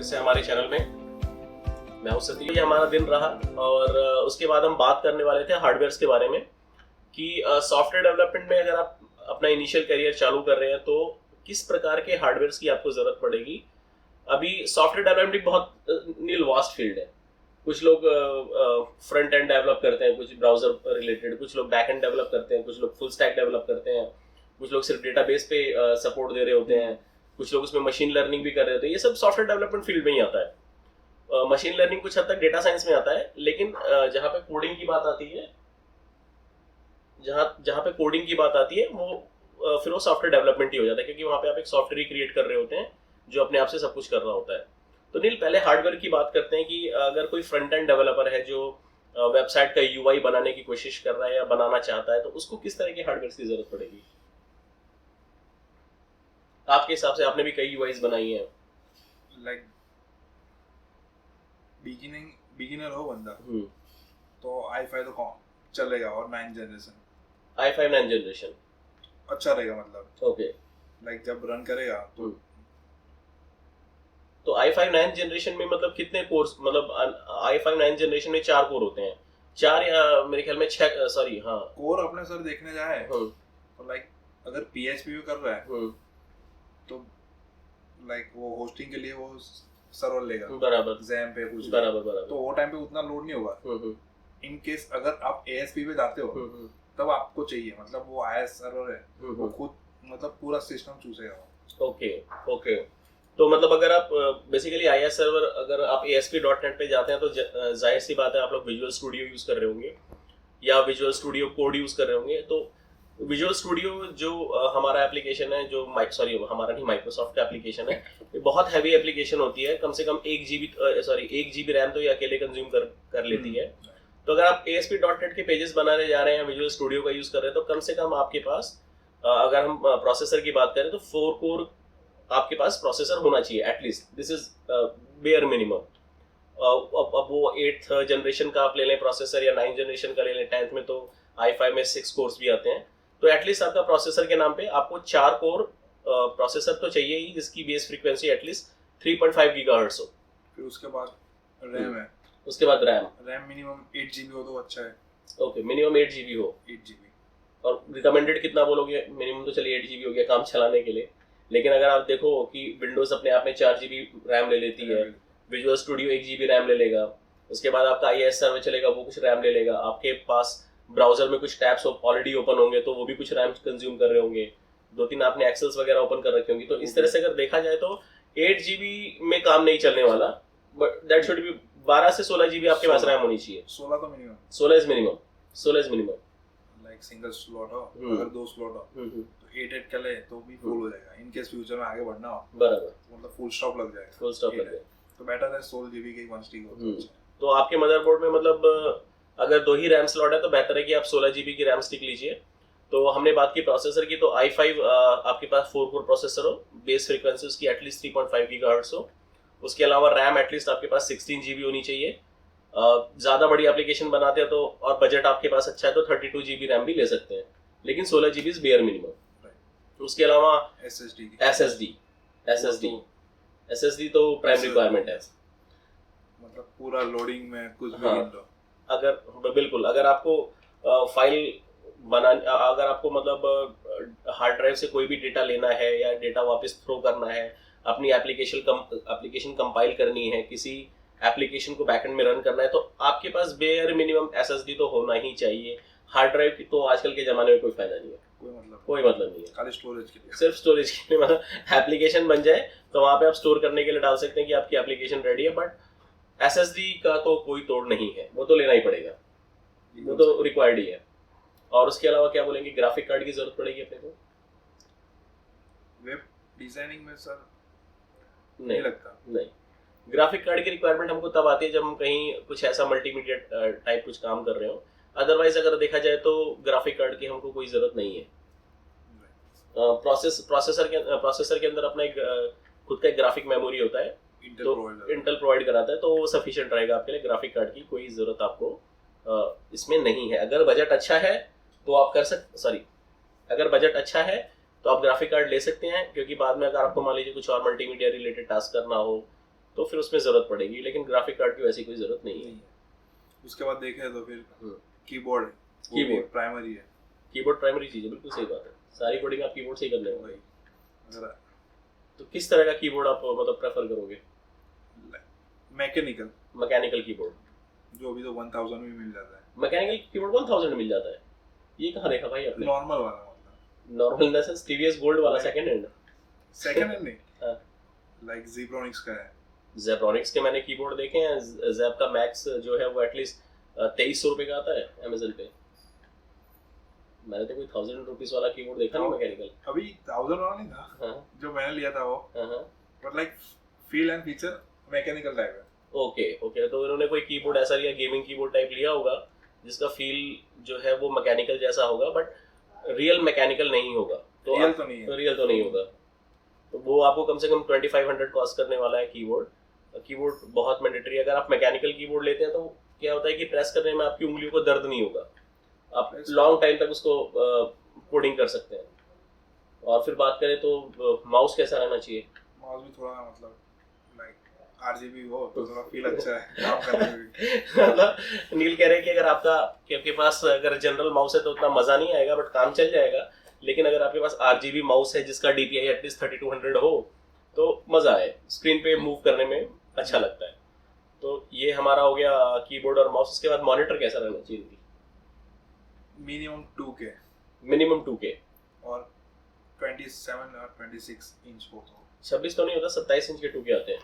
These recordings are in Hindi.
से हमारे चैनल में। मैं हूं सतीश। ये हमारा दिन रहा और उसके बाद हम बात करने वाले थे हार्डवेयर्स के बारे में कि सॉफ्टवेयर डेवलपमेंट में अगर आप अपना इनिशियल करियर चालू कर रहे हैं तो किस प्रकार के हार्डवेयर्स की आपको जरूरत पड़ेगी। अभी सॉफ्टवेयर डेवलपमेंट बहुत नील वास्ट फील्ड है। कुछ लोग फ्रंट एंड डेवलप करते हैं, कुछ ब्राउजर रिलेटेड, कुछ लोग बैक एंड डेवलप करते हैं, कुछ लोग फुल स्टैक डेवलप करते हैं, कुछ लोग सिर्फ डेटाबेस पे सपोर्ट दे रहे होते हैं, कुछ लोग उसमें मशीन लर्निंग भी कर रहे होते हैं। ये सब सॉफ्टवेयर डेवलपमेंट फील्ड में ही आता है। मशीन लर्निंग कुछ हद तक डेटा साइंस में आता है, लेकिन जहाँ पे कोडिंग की बात आती है वो फिर वो सॉफ्टवेयर डेवलपमेंट ही हो जाता है, क्योंकि वहाँ पे आप एक सॉफ्टवेयर ही क्रिएट कर रहे होते हैं जो अपने आप से सब कुछ कर रहा होता है। तो नील, पहले हार्डवेयर की बात करते हैं कि अगर कोई फ्रंट एंड डेवलपर है जो वेबसाइट का यूआई बनाने की कोशिश कर रहा है या बनाना चाहता है, तो उसको किस तरह के हार्डवेयर की जरूरत पड़ेगी? आपके हिसाब से आपने भी कई यूआईज बनाई हैं। लाइक बिगिनर हो बंदा तो i5 तो चलेगा, और 9th generation i5 9th generation अच्छा रहेगा। मतलब ओके, लाइक जब रन करेगा तो i5 9th जनरेशन में मतलब कितने कोर्स, मतलब i5 9th जनरेशन में 4 कोर होते हैं, 4 या मेरे ख्याल में 6, सॉरी हाँ कोर अपने सर देखने जाए तो लाइक अगर PHP भी कर रहा है तो लाइक वो होस्टिंग के लिए वो सर्वर लेगा, बराबर XAMPP पे कुछ, बराबर तो वो टाइम पे उतना लोड नहीं होगा। इन केस अगर आप ASP पे जाते हो तब आपको चाहिए, मतलब वो IS सर्वर है वो खुद मतलब पूरा सिस्टम चूसेगा। ओके तो मतलब अगर आप बेसिकली IS सर्वर, अगर आप ASP.NET पे जाते हैं तो जाहिर सी बात है आप लोग विजुअल स्टूडियो यूज कर रहे होंगे या विजुअल स्टूडियो कोड यूज कर रहे होंगे। तो विजुअल स्टूडियो जो हमारा एप्लीकेशन है, जो हमारा नहीं, माइक्रोसॉफ्ट का एप्लीकेशन है, ये बहुत हैवी एप्लीकेशन होती है। कम से कम 1 GB रैम तो ये अकेले कंज्यूम कर लेती है। तो अगर आप ASP.NET के पेजेस बनाने जा रहे हैं, विजुअल स्टूडियो का यूज कर रहे हैं, तो कम से कम आपके पास अगर हम प्रोसेसर की बात करें तो 4 कोर आपके पास प्रोसेसर होना चाहिए at least. This is bare minimum. अब वो 8th जनरेशन का आप ले लें प्रोसेसर या 9th जनरेशन का ले लें, 10th में तो i5 में 6 कोर्स भी आते हैं। तो एटलीस्ट आपका प्रोसेसर के नाम पे आपको 4 कोर प्रोसेसर तो चाहिए ही, जिसकी बेस फ्रीक्वेंसी एटलीस्ट 3.5 गीगाहर्ट्ज हो। फिर उसके बाद रैम है, उसके बाद रैम मिनिमम 8 GB हो तो अच्छा है। ओके, मिनिमम 8 GB हो। 8 GB और रिकमेंडेड कितना बोलोगे? मिनिमम तो चलिए 8 GB हो गया काम चलाने के लिए, लेकिन अगर आप देखो कि विंडोज अपने आप में 4 GB रैम ले लेती है, विजुअल स्टूडियो 1 GB रैम ले लेगा, उसके बाद आपका IIS सर्वर चलेगा वो कुछ रैम ले लेगा, आपके पास ब्राउजर में कुछ टैब्स ऑलरेडी ओपन होंगे तो वो भी कुछ रैम कंज्यूम कर रहे होंगे, 2-3 आपने एक्सेल्स वगैरह ओपन कर रखे होंगे। तो इस तरह से अगर देखा जाए तो 8 GB में काम नहीं चलने वाला, बट दैट शुड बी 12 से 16 GB आपके पास रैम होनी चाहिए। 16 तो minimum, 16 is minimum. Like single slot हो, अगर 2 स्लॉट हो तो 8 का ले तो भी फुल हो जाएगा। इन केस फ्यूचर में आगे बढ़ना हो, बराबर, मतलब फुल स्टॉप लग जाएगा, तो बेटर है 16 GB की 1 स्टिक हो। तो आपके मदरबोर्ड में मतलब अगर 2 ही रैम स्लॉट है तो बेहतर है कि आप 16 GB की रैम स्टिक लीजिए। तो हमने बात की प्रोसेसर की, तो i5 आपके पास 4 कोर प्रोसेसर हो, बेस फ्रीक्वेंसी उसकी एटलीस्ट 3.5 गीगाहर्ट्ज हो, उसके अलावा रैम एटलीस्ट आपके पास 16 GB होनी चाहिए। ज़्यादा बड़ी एप्लीकेशन बनाते हैं तो और बजट आपके पास अच्छा है तो 32 GB रैम भी ले सकते हैं, लेकिन 16 GB इज बेयर मिनिमम। उसके अलावा SSD तो प्राइम रिक्वायरमेंट है, मतलब पूरा लोडिंग में कुछ भी अगर आपको फाइल अगर आपको मतलब हार्ड ड्राइव से कोई भी डेटा लेना है या डेटा वापस थ्रो करना है, अपनी एप्लीकेशन कंपाइल करनी है, किसी एप्लीकेशन को बैकएंड में रन करना है, तो आपके पास बेयर मिनिमम SSD तो होना ही चाहिए। हार्ड ड्राइव की तो आजकल के जमाने में कोई फायदा नहीं है, कोई मतलब नहीं है, खाली स्टोरेज के लिए, सिर्फ स्टोरेज के लिए। मतलब एप्लीकेशन बन जाए तो वहाँ पे आप स्टोर करने के लिए डाल सकते हैं कि आपकी एप्लीकेशन रेडी है, बट SSD का तो कोई तोड़ नहीं है, वो तो लेना ही पड़ेगा, वो तो रिक्वायर्ड ही है। और उसके अलावा क्या बोलेंगे, ग्राफिक कार्ड की जरूरत पड़ेगी अपने को? वेब डिजाइनिंग में सर नहीं लगता, नहीं। ग्राफिक कार्ड की रिक्वायरमेंट हमको तब आती है जब हम कहीं कुछ ऐसा मल्टीमीडिया टाइप कुछ काम कर रहे हो। अदरवाइज अगर देखा जाए तो ग्राफिक कार्ड की हमको कोई जरूरत नहीं है। प्रोसेसर के अंदर अपना एक खुद का एक ग्राफिक मेमोरी होता है, इंटेल प्रोवाइड कराता है, तो वो सफिशिएंट रहेगा आपके लिए। ग्राफिक कार्ड की कोई जरूरत आपको इसमें नहीं है। अगर बजट अच्छा है तो आप अगर बजट अच्छा है तो आप ग्राफिक कार्ड ले सकते हैं, क्योंकि बाद में अगर आपको मान लीजिए कुछ और मल्टीमीडिया रिलेटेड टास्क करना हो तो फिर उसमें ज़रूरत पड़ेगी, लेकिन ग्राफिक कार्ड की वैसी कोई ज़रूरत नहीं है। उसके बाद देखें तो फिर कीबोर्ड प्राइमरी है। कीबोर्ड प्राइमरी चीज़ है, बिल्कुल सही बात है। सारी कोडिंग आप कीबोर्ड से ही कर लेंगे। तो किस तरह का कीबोर्ड आप मतलब प्रेफर करोगे? मैकेनिकल कीबोर्ड, जो अभी तो 1000 में मिल जाता है। मैकेनिकल कीबोर्ड 1000 में मिल जाता है? ये कहाँ देखा भाई आपने? नॉर्मल वाला, मतलब normal in the sense TVS gold वाला सेकंड हैंड नहीं, लाइक ज़ेब्रॉनिक्स का है। ज़ेब्रॉनिक्स के मैंने कीबोर्ड देखे हैं। ज़ेब का मैक्स जो है वो एटलीस्ट 2300 रुपये का आता है अमेज़न पे। मैंने तो कोई 1000 रुपीस वाला कीबोर्ड देखा नहीं मैकेनिकल। अभी 1000 वाला नहीं था जो मैंने लिया था वो, but like feel and feature mechanical type है। ओके, तो इन्होंने कोई कीबोर्ड ऐसा लिया, गेमिंग कीबोर्ड टाइप लिया होगा जिसका फील जो है वो मैकेनिकल जैसा होगा, बट रियल मैकेनिकल नहीं होगा। तो रियल तो नहीं होगा। तो वो आपको कम से कम 2500 कॉस्ट करने वाला है कीबोर्ड बहुत मैंडेटरी है। अगर आप मैकेनिकल कीबोर्ड लेते हैं तो क्या होता है कि प्रेस करने में आपकी उंगलियों को दर्द नहीं होगा, आप लॉन्ग टाइम तक उसको कोडिंग कर सकते हैं। और फिर बात करें तो माउस कैसा रहना चाहिए? माउस भी थोड़ा मतलब लाइक RGB हो तो थोड़ा फील अच्छा है काम करने में। मतलब नील कह रहे हैं कि अगर आपके पास अगर जनरल माउस है तो उतना मजा नहीं आएगा, बट काम चल जाएगा। लेकिन अगर आपके पास RGB माउस है जिसका DPI एटलीस्ट 3200 हो तो मजा आए, स्क्रीन पे मूव करने में अच्छा लगता है। तो ये हमारा हो गया कीबोर्ड और माउस। उसके बाद मॉनिटर कैसा रहना चाहिए? मिनिमम 2K और 27 और 26 इंच हो तो 26 तो नहीं होता, 27 इंच के 2K आते हैं।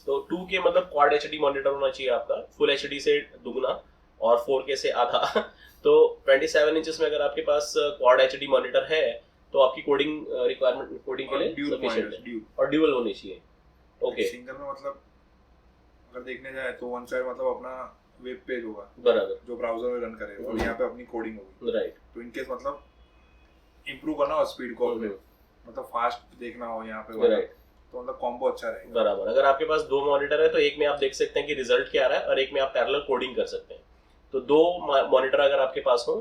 तो 2K मतलब क्वाड HD मॉनिटर होना चाहिए आपका, फुल HD से दुगना और 4K से आधा। तो 27 इंचेस में अगर आपके पास क्वाड HD मॉनिटर है तो आपकी कोडिंग के लिए सफिशिएंट है, और ड्यूअल होनी चाहिए। ओके, सिंगल में मतलब अगर देखने जाए तो वन साइड मतलब अपना वेब पेज होगा बराबर जो ब्राउजर में रन करेगा, और यहाँ पे अपनी कोडिंग होगी। राइट। तो इनकेस मतलब इंप्रूव करना हो स्पीड को, मतलब फास्ट देखना हो यहाँ पे, राइट, तो मतलब कॉम्बो अच्छा रहेगा। बराबर। अगर आपके पास 2 मॉनिटर है तो एक में आप देख सकते हैं कि रिजल्ट क्या आ रहा है, और एक में आप पैरेलल कोडिंग कर सकते हैं। तो 2 मॉनिटर अगर आपके पास हो,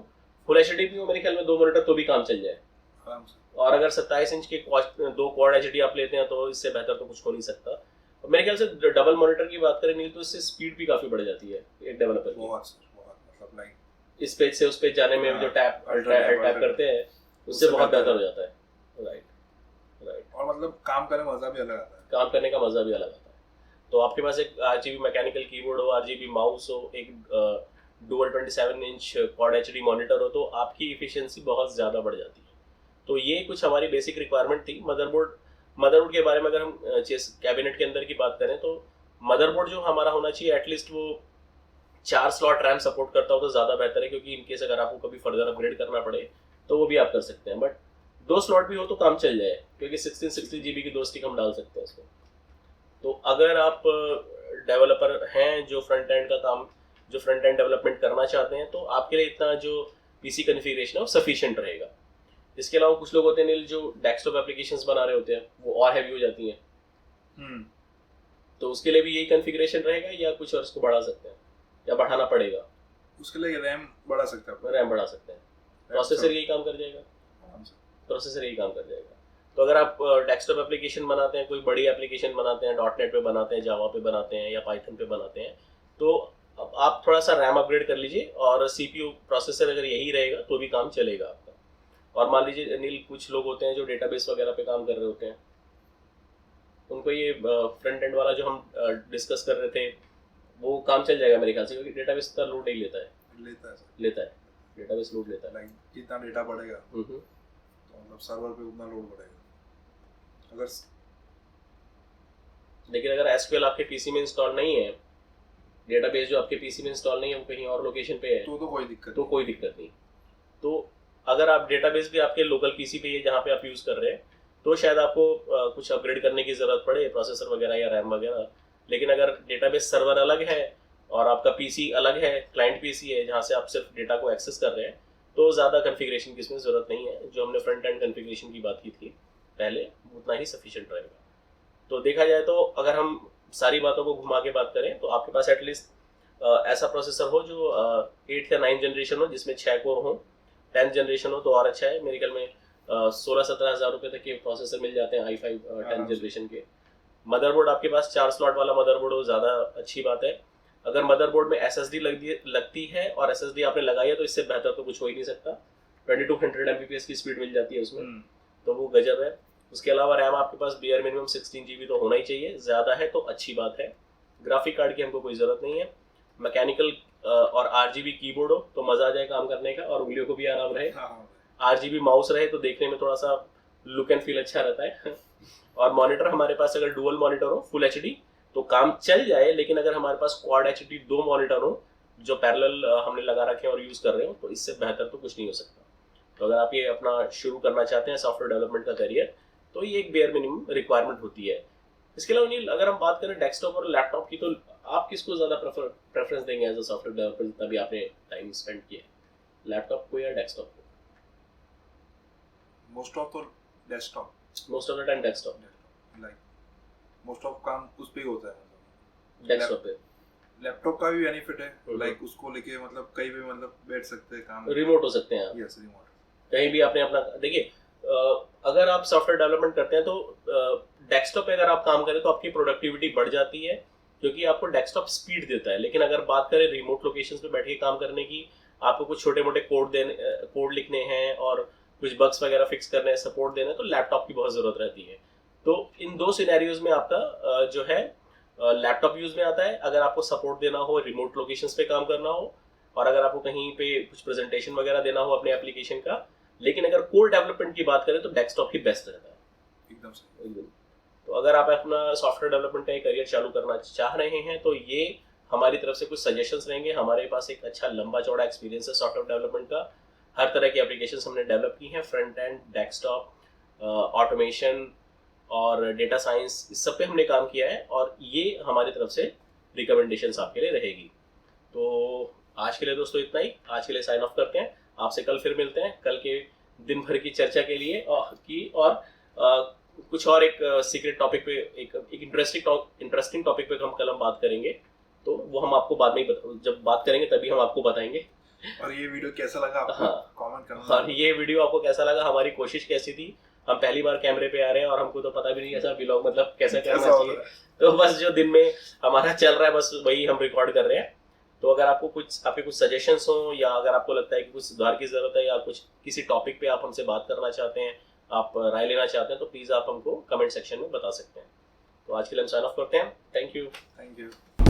फुल HD भी हो मेरे ख्याल में 2 मॉनिटर तो भी काम चल जाए आराम से। और अगर 27 इंच के 2 क्वाड HD आप लेते हैं तो इससे बेहतर तो कुछ हो नहीं सकता। मेरे ख्याल से डबल मॉनिटर की बात करें नहीं तो इससे स्पीड भी काफी बढ़ जाती है एक डेवलपर की। बहुत मतलब लाइक इस पेज से उस पेज जाने में जो टैप करते हैं उससे बहुत बेहतर हो जाता है। राइट। और मतलब काम करने का मजा भी अलग आता है। तो आपके पास एक RGB मैकेनिकल कीबोर्ड हो, RGB माउस हो, एक dual 27 inch quad HD monitor हो, तो आपकी इफिशियंसी बहुत ज़्यादा बढ़ जाती है। तो ये कुछ हमारी बेसिक रिक्वायरमेंट थी। मदरबोर्ड के बारे में अगर हम कैबिनेट के अंदर की बात करें तो मदरबोर्ड जो हमारा होना चाहिए एटलीस्ट वो 4 स्लॉट रैम सपोर्ट करता हो तो ज़्यादा बेहतर है, क्योंकि इनकेस अगर आपको कभी फर्दर अपग्रेड करना पड़े तो वो भी आप कर सकते हैं। बट 2 स्लॉट भी हो तो काम चल जाए, क्योंकि 1660 GB की 2 स्टिक हम डाल सकते हैं उसमें। तो अगर आप डेवलपर हैं जो फ्रंट एंड डेवलपमेंट करना चाहते हैं तो आपके लिए इतना जो PC कॉन्फ़िगरेशन है वो सफिशिएंट रहेगा। इसके अलावा कुछ लोग होते हैं नील जो डेस्कटॉप एप्लीकेशंस बना रहे होते हैं, वो और हैवी हो जाती हैं। तो उसके लिए भी यही कॉन्फ़िगरेशन रहेगा या कुछ और इसको बढ़ा सकते हैं या बढ़ाना पड़ेगा? उसके लिए रैम बढ़ा सकते हैं, प्रोसेसर यही काम कर जाएगा। तो अगर आप डेस्कटॉप एप्लीकेशन बनाते हैं, कोई बड़ी एप्लीकेशन बनाते हैं, .NET पे बनाते हैं, जावा पे बनाते हैं या पाइथन पे बनाते हैं, तो आप थोड़ा सा रैम अपग्रेड कर लीजिए और CPU प्रोसेसर अगर यही रहेगा तो भी काम चलेगा आपका। और मान लीजिए नील कुछ लोग होते हैं जो डेटाबेस वगैरह पे काम कर रहे होते हैं, उनको ये फ्रंट एंड वाला जो हम डिस्कस कर रहे थे वो काम चल जाएगा मेरे ख्याल से, क्योंकि डेटाबेस इतना लोड नहीं लेता है। डेटाबेस लोड लेता है, जितना डेटा बढ़ेगा तो मतलब सर्वर पे उतना लोड बढ़ेगा। लेकिन अगर SQL आपके PC में इंस्टॉल नहीं है, डेटाबेस जो आपके PC में इंस्टॉल नहीं है वो कहीं और लोकेशन पे है तो कोई दिक्कत नहीं। तो अगर आप डेटाबेस भी आपके लोकल PC पे है जहाँ पे आप यूज़ कर रहे हैं तो शायद आपको कुछ अपग्रेड करने की ज़रूरत पड़े, प्रोसेसर वगैरह या रैम वगैरह। लेकिन अगर डेटाबेस सर्वर अलग है और आपका PC अलग है, क्लाइंट PC है जहाँ से आप सिर्फ डेटा को एक्सेस कर रहे हैं, तो ज़्यादा कॉन्फ़िगरेशन की इसमें ज़रूरत नहीं है। जो हमने फ्रंट एंड कॉन्फ़िगरेशन की बात की थी पहले, उतना ही सफिशिएंट रहेगा। तो देखा जाए तो अगर हम सारी बातों को घुमा के बात करें तो आपके पास एटलीस्ट ऐसा प्रोसेसर हो जो 8th या 9th जनरेशन हो, जिसमें 6 कोर हो। 10th जनरेशन हो तो और अच्छा है। मेरे ख्याल में 16-17 हज़ार रुपये तक के प्रोसेसर मिल जाते हैं i5 10th जनरेशन के। मदरबोर्ड आपके पास 4 स्लॉट वाला मदरबोर्ड हो ज़्यादा अच्छी बात है। अगर मदरबोर्ड में SSD लगती है और SSD आपने लगाई है तो इससे बेहतर तो कुछ हो ही नहीं सकता। 2200 Mbps की स्पीड मिल जाती है उसमें, तो वो गजब है। उसके अलावा रैम आपके पास बेयर मिनिमम 16 GB तो होना ही चाहिए, ज़्यादा है तो अच्छी बात है। ग्राफिक कार्ड की हमको कोई ज़रूरत नहीं है। मैकेनिकल और RGB कीबोर्ड हो तो मज़ा आ जाए काम करने का और उंगलियों को भी आराम रहे। RGB माउस रहे तो देखने में थोड़ा सा लुक एंड फील अच्छा रहता है। और मॉनिटर हमारे पास अगर डुअल मॉनिटर हो फुल HD तो काम चल जाए, लेकिन अगर हमारे पास क्वाड HD 2 मॉनिटर हो जो पैरेलल हमने लगा रखे हैं और यूज़ कर रहे हो, तो इससे बेहतर तो कुछ नहीं हो सकता। तो अगर आप ये अपना शुरू करना चाहते हैं सॉफ्टवेयर डेवलपमेंट का करियर, तो ये एक बेयर मिनिमम रिक्वायरमेंट होती है। इसके अलावा नील, अगर हम बात करें डेस्कटॉप और लैपटॉप की, तो आप किसको ज़्यादा प्रेफरेंस देंगे एज अ सॉफ्टवेयर डेवलपर जितना भी आपने टाइम स्पेंड किया है, लैपटॉप को या डेस्कटॉप को? Most of the time desktop, like most of काम उस पे ही होता है, डेस्कटॉप पे। लैपटॉप का भी बेनिफिट है, लाइक उसको लेके मतलब कहीं भी मतलब बैठ सकते हैं, काम रिमोट हो सकते हैं आप। यस, रिमोट कहीं भी आपने अपना, देखिए अगर आप सॉफ्टवेयर डेवलपमेंट करते हैं तो डेस्कटॉप पे अगर आप काम करें तो आपकी प्रोडक्टिविटी बढ़ जाती है, क्योंकि आपको डेस्कटॉप स्पीड देता है। लेकिन अगर बात करें रिमोट लोकेशंस पे बैठ के काम करने की, आपको कुछ छोटे मोटे कोड लिखने हैं और कुछ बग्स वगैरह फिक्स करने हैं, सपोर्ट देना है, तो लैपटॉप की बहुत ज़रूरत रहती है। तो इन 2 सिनेरियोज में आपका जो है लैपटॉप यूज में आता है, अगर आपको सपोर्ट देना हो, रिमोट लोकेशंस पे काम करना हो, और अगर आपको कहीं पे कुछ प्रेजेंटेशन वगैरह देना हो अपने एप्लीकेशन का। लेकिन अगर कोर डेवलपमेंट की बात करें तो डेस्कटॉप ही बेस्ट रहता है। एकदम सही। तो अगर आप अपना सॉफ्टवेयर डेवलपमेंट का करियर चालू करना चाह रहे हैं तो ये हमारी तरफ से कुछ सजेशंस रहेंगे। हमारे पास एक अच्छा लंबा चौड़ा एक्सपीरियंस है सॉफ्टवेयर डेवलपमेंट का। हर तरह की एप्लीकेशंस हमने डेवलप की हैं, फ्रंट एंड, डेस्कटॉप, ऑटोमेशन और डेटा साइंस, इस सब पे हमने काम किया है, और ये हमारी तरफ से रिकमेंडेशंस आपके लिए रहेगी। तो आज के लिए दोस्तों इतना ही, आज के लिए साइन ऑफ करते हैं। आपसे कल फिर मिलते हैं, कल के दिन भर की चर्चा के लिए और कुछ और एक सीक्रेट टॉपिक पे, एक इंटरेस्टिंग टॉपिक पे हम कल बात करेंगे। तो वो हम आपको बाद में जब बात करेंगे तभी हम आपको बताएंगे। और ये वीडियो कैसा लगा आपको? हाँ, कमेंट करना। और ये वीडियो आपको कैसा लगा, हमारी कोशिश कैसी थी, हम पहली बार कैमरे पे आ रहे हैं और हमको तो पता भी नहीं ऐसा व्लॉग मतलब कैसा करना चाहिए। तो बस जो दिन में हमारा चल रहा है बस वही हम रिकॉर्ड कर रहे हैं। तो अगर आपको आपके कुछ सजेशंस हो, या अगर आपको लगता है कि कुछ सुधार की जरूरत है, या कुछ किसी टॉपिक पे आप हमसे बात करना चाहते हैं, आप राय लेना चाहते हैं, तो प्लीज आप हमको कमेंट सेक्शन में बता सकते हैं। तो आज के लिए हम साइन ऑफ करते हैं। Thank you.